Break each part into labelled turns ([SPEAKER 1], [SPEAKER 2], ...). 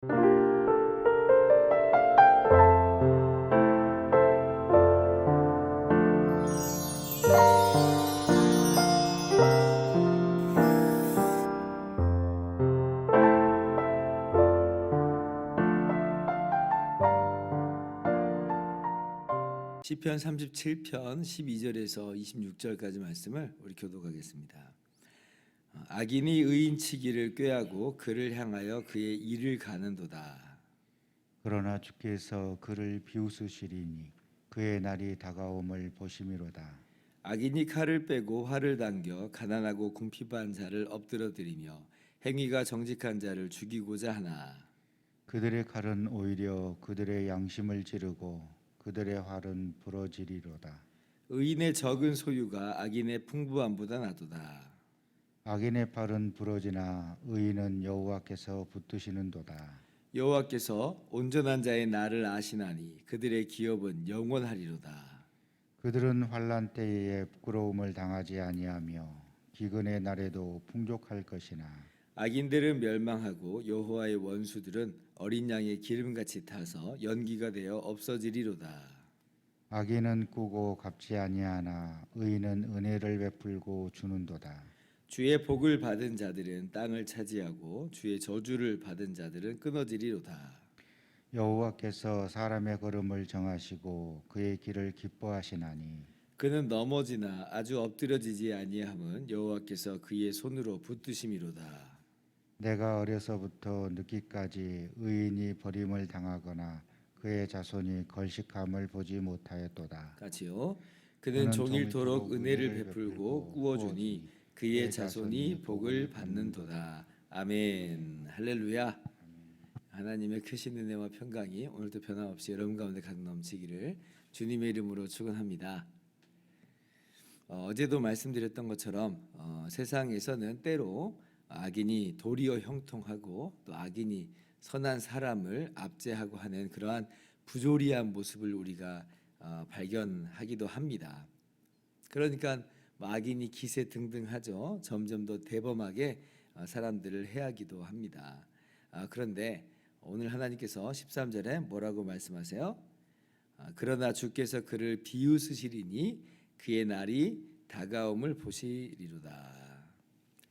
[SPEAKER 1] 시편 37편 12절에서 26절까지 말씀을 우리 교독하겠습니다. 악인이 의인치기를 꾀하고 그를 향하여 그의 일을 가는도다.
[SPEAKER 2] 그러나 주께서 그를 비웃으시리니 그의 날이 다가옴을 보심이로다.
[SPEAKER 1] 악인이 칼을 빼고 활을 당겨 가난하고 궁핍한 자를 엎드러뜨리며 행위가 정직한 자를 죽이고자 하나.
[SPEAKER 2] 그들의 칼은 오히려 그들의 양심을 찌르고 그들의 활은 부러지리로다.
[SPEAKER 1] 의인의 적은 소유가 악인의 풍부함보다 나도다.
[SPEAKER 2] 악인의 팔은 부러지나 의인은 여호와께서 붙드시는도다.
[SPEAKER 1] 여호와께서 온전한 자의 날을 아시나니 그들의 기업은 영원하리로다.
[SPEAKER 2] 그들은 환난 때에 부끄러움을 당하지 아니하며 기근의 날에도 풍족할 것이나
[SPEAKER 1] 악인들은 멸망하고 여호와의 원수들은 어린 양의 기름같이 타서 연기가 되어 없어지리로다.
[SPEAKER 2] 악인은 꾸고 갚지 아니하나 의인은 은혜를 베풀고 주는도다.
[SPEAKER 1] 주의 복을 받은 자들은 땅을 차지하고 주의 저주를 받은 자들은 끊어지리로다.
[SPEAKER 2] 여호와께서 사람의 걸음을 정하시고 그의 길을 기뻐하시나니
[SPEAKER 1] 그는 넘어지나 아주 엎드려지지 아니함은 여호와께서 그의 손으로 붙드심이로다.
[SPEAKER 2] 내가 어려서부터 늙기까지 의인이 버림을 당하거나 그의 자손이 걸식함을 보지 못하였도다.
[SPEAKER 1] 같이요. 그는 종일토록 은혜를 베풀고 구워주니 그의 자손이 복을 받는도다. 아멘. 할렐루야. 하나님의 크신 은혜와 평강이 오늘도 변함없이 여러분 가운데 가득 넘치기를 주님의 이름으로 축원합니다. 어제도 말씀드렸던 것처럼 세상에서는 때로 악인이 도리어 형통하고 또 악인이 선한 사람을 압제하고 하는 그러한 부조리한 모습을 우리가 발견하기도 합니다. 그러니까 악인이 기세등등하죠. 점점 더 대범하게 사람들을 해하기도 합니다. 그런데 오늘 하나님께서 13절에 뭐라고 말씀하세요? 그러나 주께서 그를 비웃으시리니 그의 날이 다가옴을 보시리로다.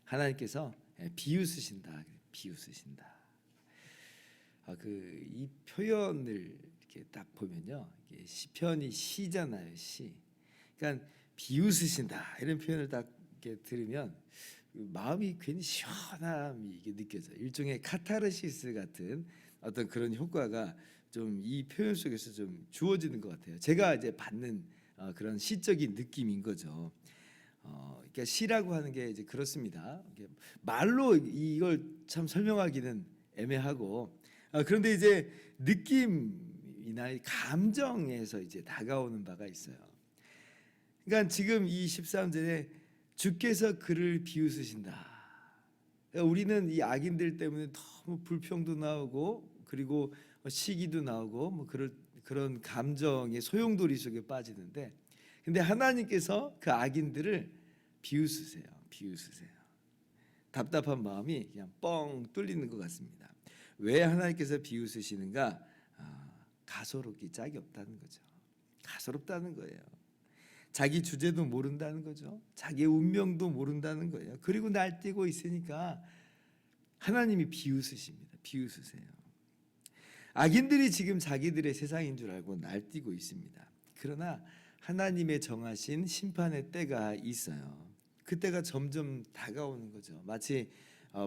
[SPEAKER 1] 하나님께서 비웃으신다. 비웃으신다. 이 표현을 이렇게 딱 보면요, 이게 시편이 시잖아요, 시. 그러니까 비웃으신다 이런 표현을 딱 이렇게 들으면 마음이 괜히 시원함이 이게 느껴져요. 일종의 카타르시스 같은 어떤 그런 효과가 좀 이 표현 속에서 좀 주어지는 것 같아요. 제가 이제 받는 그런 시적인 느낌인 거죠. 그러니까 시라고 하는 게 이제 그렇습니다. 말로 이걸 참 설명하기는 애매하고, 그런데 이제 느낌이나 감정에서 이제 다가오는 바가 있어요. 그러니까 지금 이 13절에 주께서 그를 비웃으신다. 그러니까 우리는 이 악인들 때문에 너무 불평도 나오고 그리고 시기도 나오고 뭐 그런 감정의 소용돌이 속에 빠지는데, 근데 하나님께서 그 악인들을 비웃으세요. 비웃으세요. 답답한 마음이 그냥 뻥 뚫리는 것 같습니다. 왜 하나님께서 비웃으시는가? 가소롭기 짝이 없다는 거죠. 가소롭다는 거예요. 자기 주제도 모른다는 거죠. 자기의 운명도 모른다는 거예요. 그리고 날뛰고 있으니까 하나님이 비웃으십니다. 비웃으세요. 악인들이 지금 자기들의 세상인 줄 알고 날뛰고 있습니다. 그러나 하나님의 정하신 심판의 때가 있어요. 그 때가 점점 다가오는 거죠. 마치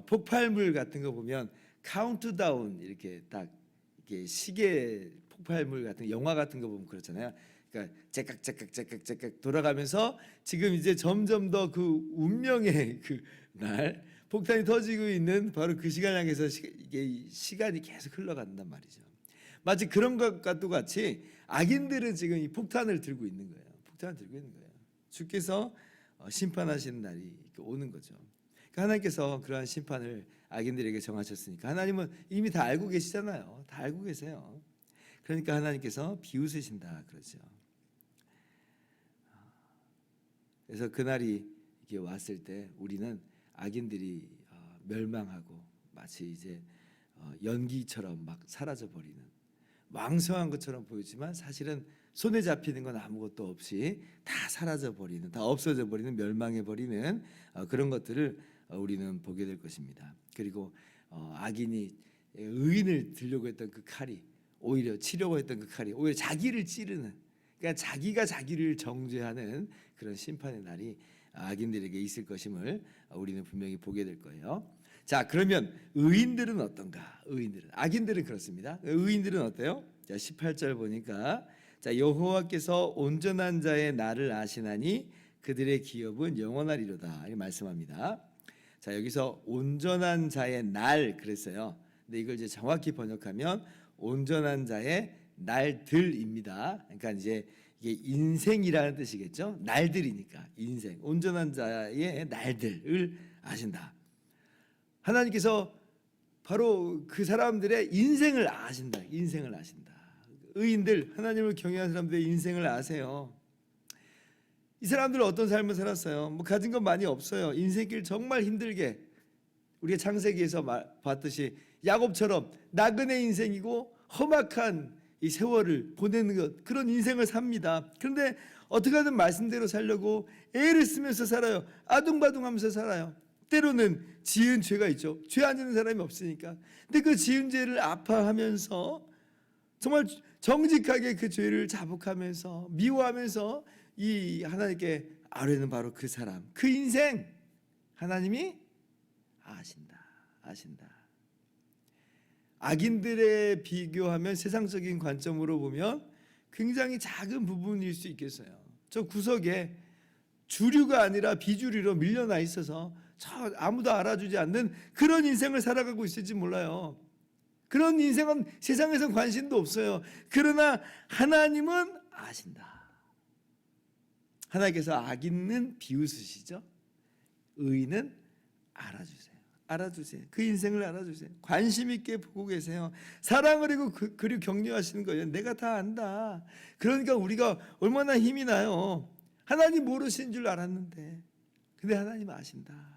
[SPEAKER 1] 폭발물 같은 거 보면 카운트다운 이렇게 딱 이렇게 시계 폭발물 같은 영화 같은 거 보면 그렇잖아요. 그러니까 째깍째깍 돌아가면서 지금 이제 점점 더 그 운명의 그 날 폭탄이 터지고 있는 바로 그 시간 향해서 이게 시간이 계속 흘러간단 말이죠. 마치 그런 것과 똑같이 악인들은 지금 이 폭탄을 들고 있는 거예요. 폭탄을 들고 있는 거예요. 주께서 심판하시는 날이 오는 거죠. 그러니까 하나님께서 그러한 심판을 악인들에게 정하셨으니까 하나님은 이미 다 알고 계시잖아요. 다 알고 계세요. 그러니까 하나님께서 비웃으신다 그러죠. 그래서 그날이 이렇게 왔을 때 우리는 악인들이 멸망하고 마치 이제 연기처럼 막 사라져 버리는, 왕성한 것처럼 보이지만 사실은 손에 잡히는 건 아무것도 없이 다 사라져 버리는, 다 없어져 버리는, 멸망해 버리는 그런 것들을 우리는 보게 될 것입니다. 그리고 악인이 의인을 들려고 했던 그 칼이 오히려 치려고 했던 그 칼이 오히려 자기를 찌르는, 그러니까 자기가 자기를 정죄하는 그런 심판의 날이 악인들에게 있을 것임을 우리는 분명히 보게 될 거예요. 자, 그러면 의인들은 어떤가? 의인들은, 악인들은 그렇습니다. 의인들은 어때요? 자, 18절 보니까, 자, 여호와께서 온전한 자의 날을 아시나니 그들의 기업은 영원하리로다, 이렇게 말씀합니다. 자, 여기서 온전한 자의 날 그랬어요. 근데 이걸 이제 정확히 번역하면 온전한 자의 날들입니다. 그러니까 이제 이게 인생이라는 뜻이겠죠. 날들이니까 인생, 온전한 자의 날들을 아신다. 하나님께서 바로 그 사람들의 인생을 아신다. 인생을 아신다. 의인들, 하나님을 경외하는 사람들의 인생을 아세요. 이 사람들은 어떤 삶을 살았어요? 뭐 가진 건 많이 없어요. 인생길 정말 힘들게, 우리가 창세기에서 봤듯이 야곱처럼 나그네 인생이고 험악한 이 세월을 보내는 것, 그런 인생을 삽니다. 그런데 어떻게든 말씀대로 살려고 애를 쓰면서 살아요. 아둥바둥하면서 살아요. 때로는 지은 죄가 있죠. 죄 안 짓는 사람이 없으니까. 근데 그 지은 죄를 아파하면서 정말 정직하게 그 죄를 자복하면서 미워하면서 이 하나님께 아뢰는 바로 그 사람, 그 인생 하나님이 아신다. 악인들에 비교하면 세상적인 관점으로 보면 굉장히 작은 부분일 수 있겠어요. 저 구석에 주류가 아니라 비주류로 밀려나 있어서 저 아무도 알아주지 않는 그런 인생을 살아가고 있을지 몰라요. 그런 인생은 세상에서 관심도 없어요. 그러나 하나님은 아신다. 하나님께서 악인은 비웃으시죠. 의인은 알아주세요. 그 인생을 알아주세요. 관심 있게 보고 계세요. 사랑을 하고 그리고 격려하시는 거예요. 내가 다 안다. 그러니까 우리가 얼마나 힘이 나요. 하나님 모르신 줄 알았는데, 근데 하나님 아신다.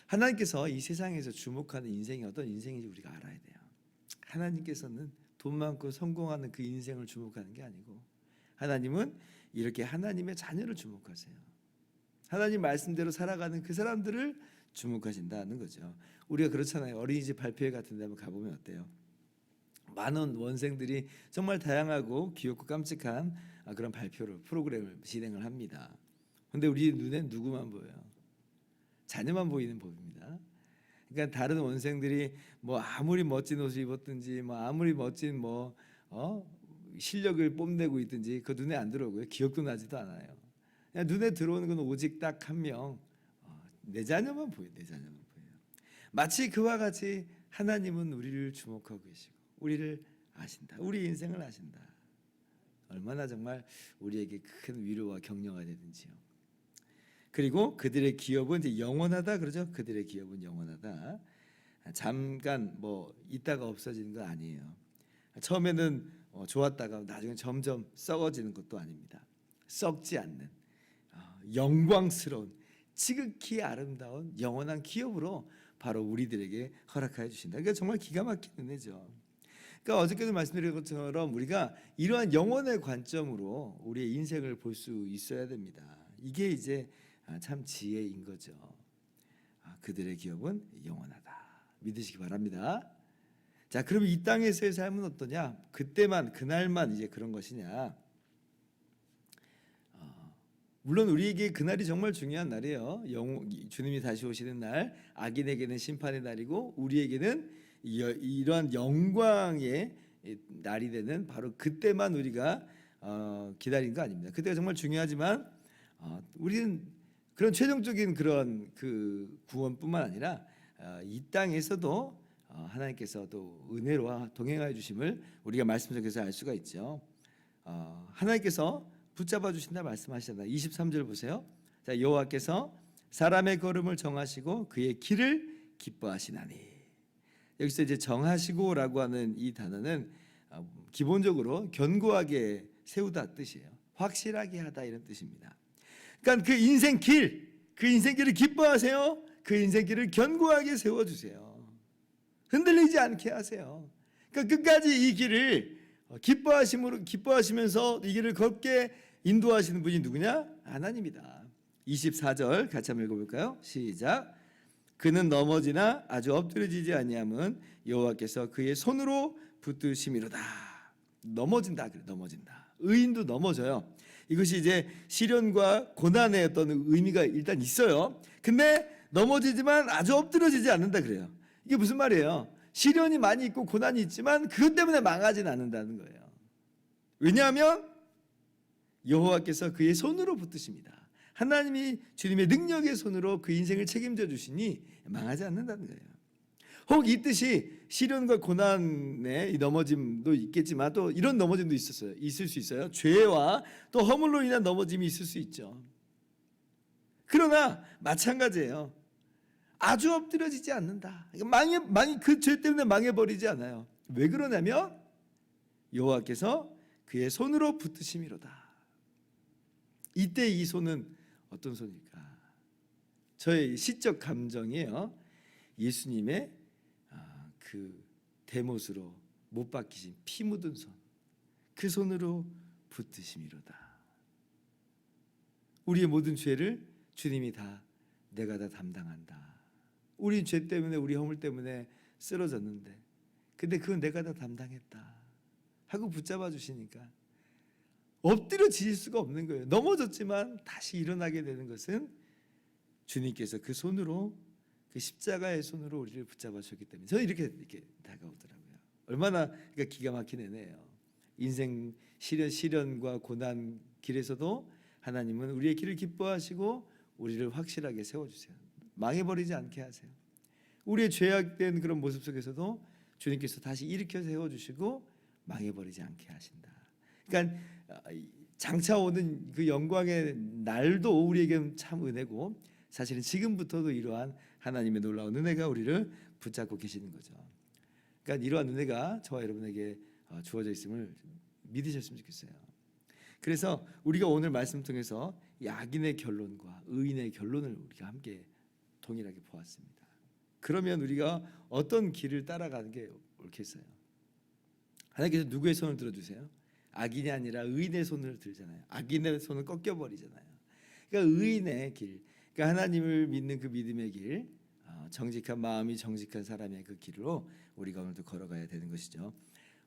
[SPEAKER 1] 하나님께서 이 세상에서 주목하는 인생이 어떤 인생인지 우리가 알아야 돼요. 하나님께서는 돈 많고 성공하는 그 인생을 주목하는 게 아니고, 하나님은 이렇게 하나님의 자녀를 주목하세요. 하나님 말씀대로 살아가는 그 사람들을 주목하신다는 거죠. 우리가 그렇잖아요. 어린이집 발표회 같은 데 한번 가보면 어때요? 많은 원생들이 정말 다양하고 귀엽고 깜찍한 그런 프로그램을 진행을 합니다. 그런데 우리 눈엔 누구만 보여요? 자녀만 보이는 법입니다. 그러니까 다른 원생들이 뭐 아무리 멋진 옷을 입었든지, 뭐 아무리 멋진 실력을 뽐내고 있든지 그 눈에 안 들어오고요. 기억도 나지도 않아요. 그냥 눈에 들어오는 건 오직 딱 한 명, 내 자녀만 보여요. 마치 그와 같이 하나님은 우리를 주목하고 계시고 우리를 아신다. 우리 인생을 아신다. 얼마나 정말 우리에게 큰 위로와 격려가 되든지요. 그리고 그들의 기업은 이제 영원하다 그러죠. 그들의 기업은 영원하다. 잠깐 뭐 있다가 없어지는 건 아니에요. 처음에는 좋았다가 나중에 점점 썩어지는 것도 아닙니다. 썩지 않는 영광스러운 지극히 아름다운 영원한 기업으로 바로 우리들에게 허락하여 주신다. 그러니까 정말 기가 막힌 은혜죠. 그러니까 어저께도 말씀드린 것처럼 우리가 이러한 영혼의 관점으로 우리의 인생을 볼 수 있어야 됩니다. 이게 이제 참 지혜인 거죠. 그들의 기업은 영원하다. 믿으시기 바랍니다. 자, 그럼 이 땅에서의 삶은 어떠냐? 그때만, 그날만 이제 그런 것이냐? 물론 우리에게 그날이 정말 중요한 날이에요. 주님이 다시 오시는 날, 악인에게는 심판의 날이고 우리에게는 이러한 영광의 날이 되는 바로 그때만 우리가 기다리는 거 아닙니다. 그때가 정말 중요하지만 우리는 그런 최종적인 그런 그 구원뿐만 아니라 이 땅에서도 하나님께서 또 은혜로와 동행하여 주심을 우리가 말씀 속에서 알 수가 있죠. 하나님께서 붙잡아 주신다 말씀하시잖아요. 23절 보세요. 자, 여호와께서 사람의 걸음을 정하시고 그의 길을 기뻐하시나니. 여기서 이제 정하시고라고 하는 이 단어는 기본적으로 견고하게 세우다 뜻이에요. 확실하게 하다 이런 뜻입니다. 그러니까 그 인생길을 기뻐하세요. 그 인생길을 견고하게 세워주세요. 흔들리지 않게 하세요. 그러니까 끝까지 이 길을 기뻐하시면서 이 길을 걷게 인도하시는 분이 누구냐? 하나님이다. 24절 같이 한번 읽어볼까요? 시작. 그는 넘어지나 아주 엎드려지지 아니함은 여호와께서 그의 손으로 붙드심이로다. 넘어진다 그래, 넘어진다. 의인도 넘어져요. 이것이 이제 시련과 고난의 어떤 의미가 일단 있어요. 근데 넘어지지만 아주 엎드려지지 않는다 그래요. 이게 무슨 말이에요? 시련이 많이 있고 고난이 있지만 그것 때문에 망하지는 않는다는 거예요. 왜냐하면 여호와께서 그의 손으로 붙드십니다. 하나님이 주님의 능력의 손으로 그 인생을 책임져 주시니 망하지 않는다는 거예요. 혹 이 뜻이 시련과 고난의 이 넘어짐도 있겠지만 또 이런 넘어짐도 있을 수 있어요. 죄와 또 허물로 인한 넘어짐이 있을 수 있죠. 그러나 마찬가지예요. 아주 엎드려지지 않는다. 그 죄 때문에 망해버리지 않아요. 왜 그러냐면 여호와께서 그의 손으로 붙드심이로다. 이때 이 손은 어떤 손일까? 저의 시적 감정이에요. 예수님의 그 대못으로 못 박히신 피 묻은 손, 그 손으로 붙드심이로다. 우리의 모든 죄를 주님이 내가 다 담당한다. 우리 죄 때문에 우리 허물 때문에 쓰러졌는데 근데 그건 내가 다 담당했다 하고 붙잡아 주시니까 엎드려질 수가 없는 거예요. 넘어졌지만 다시 일어나게 되는 것은 주님께서 그 손으로, 그 십자가의 손으로 우리를 붙잡아 주셨기 때문에 저는 이렇게 다가오더라고요. 얼마나 그러니까 기가 막힌 은혜예요. 인생 시련과 고난 길에서도 하나님은 우리의 길을 기뻐하시고 우리를 확실하게 세워주세요. 망해버리지 않게 하세요. 우리의 죄악된 그런 모습 속에서도 주님께서 다시 일으켜 세워주시고 망해버리지 않게 하신다. 그러니까 장차 오는 그 영광의 날도 우리에게는 참 은혜고 사실은 지금부터도 이러한 하나님의 놀라운 은혜가 우리를 붙잡고 계시는 거죠. 그러니까 이러한 은혜가 저와 여러분에게 주어져 있음을 믿으셨으면 좋겠어요. 그래서 우리가 오늘 말씀 통해서 악인의 결론과 의인의 결론을 우리가 함께 동일하게 보았습니다. 그러면 우리가 어떤 길을 따라가는 게 옳겠어요? 하나님께서 누구의 손을 들어주세요? 악인이 아니라 의인의 손을 들잖아요. 악인의 손은 꺾여버리잖아요. 그러니까 의인의 길, 그러니까 하나님을 믿는 그 믿음의 길, 정직한 마음이 정직한 사람의 그 길로 우리가 오늘도 걸어가야 되는 것이죠.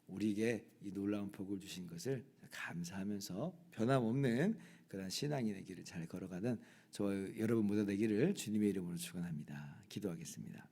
[SPEAKER 1] 우리에게 이 놀라운 복을 주신 것을 감사하면서 변함없는 그런 신앙인의 길을 잘 걸어가는 저와 여러분 모두 되기를 주님의 이름으로 축원합니다. 기도하겠습니다.